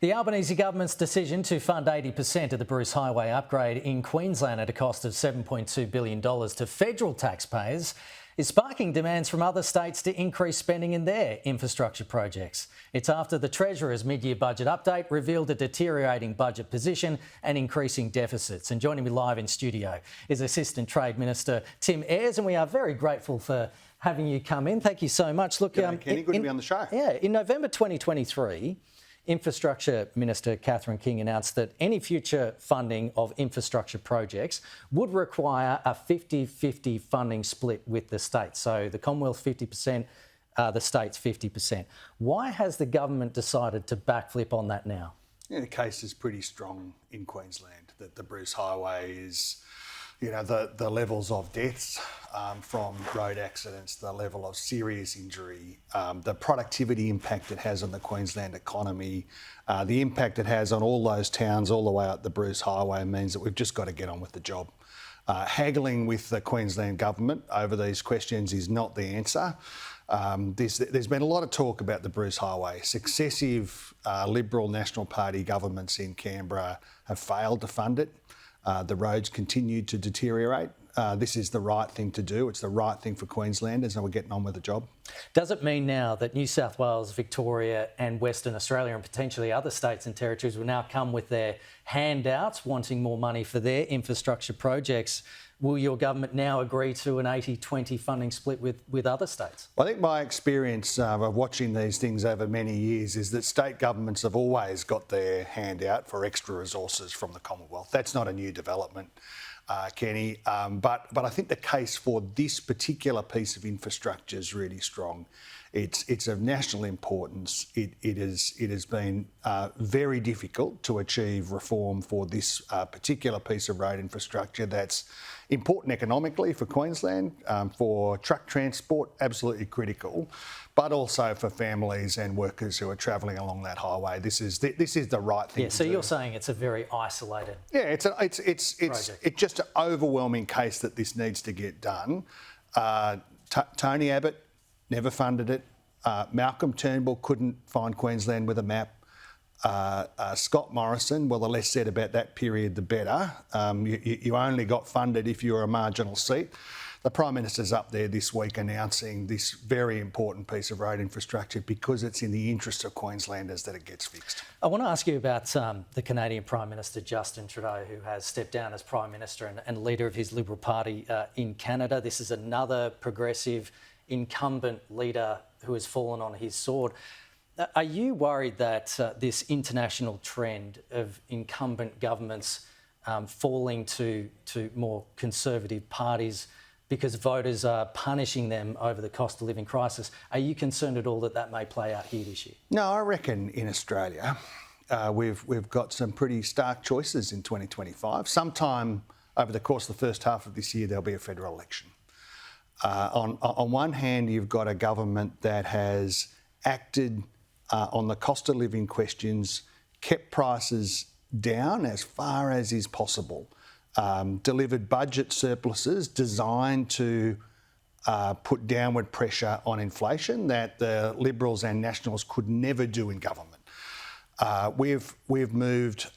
The Albanese government's decision to fund 80% of the Bruce Highway upgrade in Queensland at a cost of $7.2 billion to federal taxpayers is sparking demands from other states to increase spending in their infrastructure projects. It's after the Treasurer's mid-year budget update revealed a deteriorating budget position and increasing deficits. And joining me live in studio is Assistant Trade Minister Tim Ayres, and we are very grateful for having you come in. Thank you so much. Look, Kenny, good to be on the show. Yeah, in November 2023, Infrastructure Minister Catherine King announced that any future funding of infrastructure projects would require a 50-50 funding split with the states. So the Commonwealth 50%, the states 50%. Why has the government decided to backflip on that now? Yeah, the case is pretty strong in Queensland that the Bruce Highway is, the levels of deaths from road accidents, the level of serious injury, the productivity impact it has on the Queensland economy, the impact it has on all those towns all the way up the Bruce Highway means that we've just got to get on with the job. Haggling with the Queensland government over these questions is not the answer. There's been a lot of talk about the Bruce Highway. Successive Liberal National Party governments in Canberra have failed to fund it. The roads continue to deteriorate. This is the right thing to do. It's the right thing for Queenslanders, and we're getting on with the job. Does it mean now that New South Wales, Victoria and Western Australia and potentially other states and territories will now come with their handouts wanting more money for their infrastructure projects? Will your government now agree to an 80-20 funding split with other states? I think my experience of watching these things over many years is that state governments have always got their hand out for extra resources from the Commonwealth. That's not a new development, Kenny. But I think the case for this particular piece of infrastructure is really strong. It's of national importance. It has been very difficult to achieve reform for this particular piece of road infrastructure that's important economically for Queensland, for truck transport, absolutely critical, but also for families and workers who are travelling along that highway. This is the right thing. Yeah, so you're saying it's a very isolated. Yeah, it's just an overwhelming case that this needs to get done. Tony Abbott never funded it. Malcolm Turnbull couldn't find Queensland with a map. Scott Morrison, well, the less said about that period, the better. You only got funded if you were a marginal seat. The Prime Minister's up there this week announcing this very important piece of road infrastructure because it's in the interest of Queenslanders that it gets fixed. I want to ask you about the Canadian Prime Minister Justin Trudeau, who has stepped down as Prime Minister and leader of his Liberal Party in Canada. This is another progressive incumbent leader who has fallen on his sword. Are you worried that this international trend of incumbent governments falling to more conservative parties because voters are punishing them over the cost of living crisis, are you concerned at all that that may play out here this year? No, I reckon in Australia we've got some pretty stark choices in 2025. Sometime over the course of the first half of this year, there'll be a federal election. On one hand, you've got a government that has acted on the cost of living questions, kept prices down as far as is possible, delivered budget surpluses designed to put downward pressure on inflation that the Liberals and Nationals could never do in government. We've moved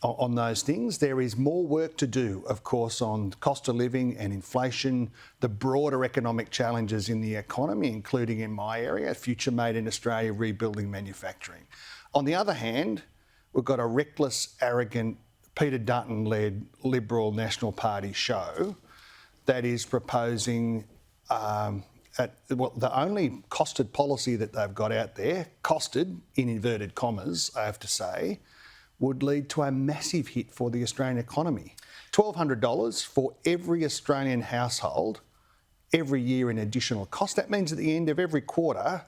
on those things. There is more work to do, of course, on cost of living and inflation, the broader economic challenges in the economy, including in my area, Future Made in Australia, rebuilding manufacturing. On the other hand, we've got a reckless, arrogant, Peter Dutton-led Liberal National Party show that is proposing the only costed policy that they've got out there, costed in inverted commas, I have to say, would lead to a massive hit for the Australian economy. $1,200 for every Australian household every year in additional cost. That means at the end of every quarter,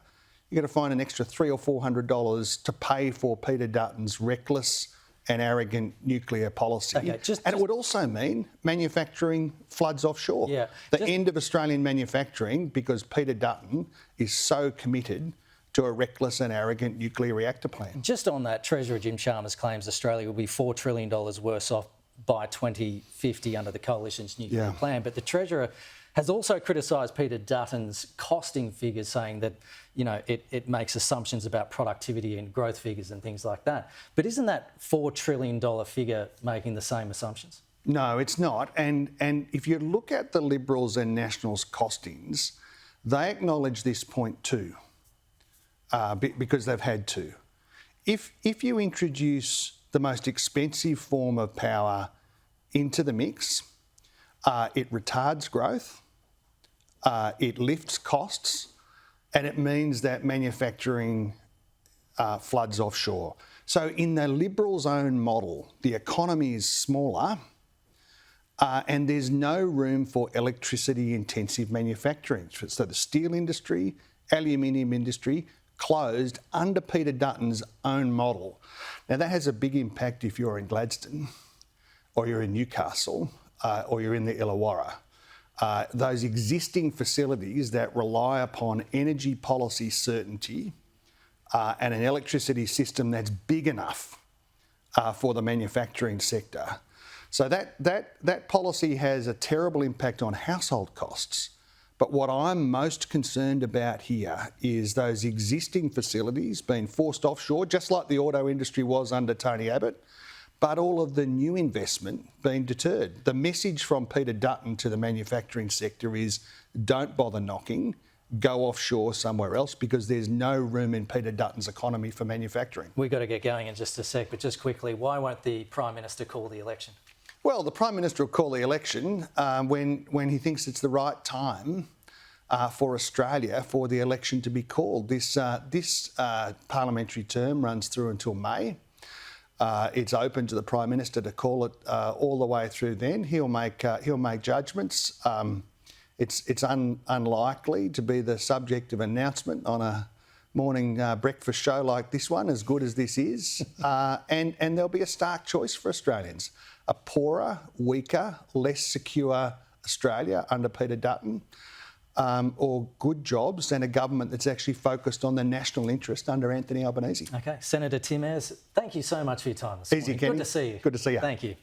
you've got to find an extra $300 or $400 to pay for Peter Dutton's reckless and arrogant nuclear policy. Okay, and it would also mean manufacturing floods offshore. Yeah, the end of Australian manufacturing because Peter Dutton is so committed to a reckless and arrogant nuclear reactor plan. Just on that, Treasurer Jim Chalmers claims Australia will be $4 trillion worse off by 2050 under the Coalition's nuclear plan. But the Treasurer has also criticised Peter Dutton's costing figures, saying that, you know, it makes assumptions about productivity and growth figures and things like that. But isn't that $4 trillion figure making the same assumptions? No, it's not. And if you look at the Liberals and Nationals costings, they acknowledge this point too, because they've had to. If you introduce the most expensive form of power into the mix, it retards growth, it lifts costs, and it means that manufacturing floods offshore. So in the Liberals' own model, the economy is smaller, and there's no room for electricity-intensive manufacturing. So the steel industry, aluminium industry, closed under Peter Dutton's own model. Now that has a big impact if you're in Gladstone, or you're in Newcastle, or you're in the Illawarra. Those existing facilities that rely upon energy policy certainty and an electricity system that's big enough for the manufacturing sector. So that policy has a terrible impact on household costs. But what I'm most concerned about here is those existing facilities being forced offshore, just like the auto industry was under Tony Abbott, but all of the new investment being deterred. The message from Peter Dutton to the manufacturing sector is don't bother knocking, go offshore somewhere else, because there's no room in Peter Dutton's economy for manufacturing. We've got to get going in just a sec, but just quickly, why won't the Prime Minister call the election? Well, the Prime Minister will call the election when he thinks it's the right time for Australia for the election to be called. This parliamentary term runs through until May. It's open to the Prime Minister to call it all the way through then. He'll make judgments. It's unlikely to be the subject of announcement on a morning breakfast show like this one, as good as this is. And there'll be a stark choice for Australians. A poorer, weaker, less secure Australia under Peter Dutton, or good jobs and a government that's actually focused on the national interest under Anthony Albanese. Okay, Senator Tim Ayres, thank you so much for your time this morning. Easy, Kenny. Good to see you. Good to see you. Thank you.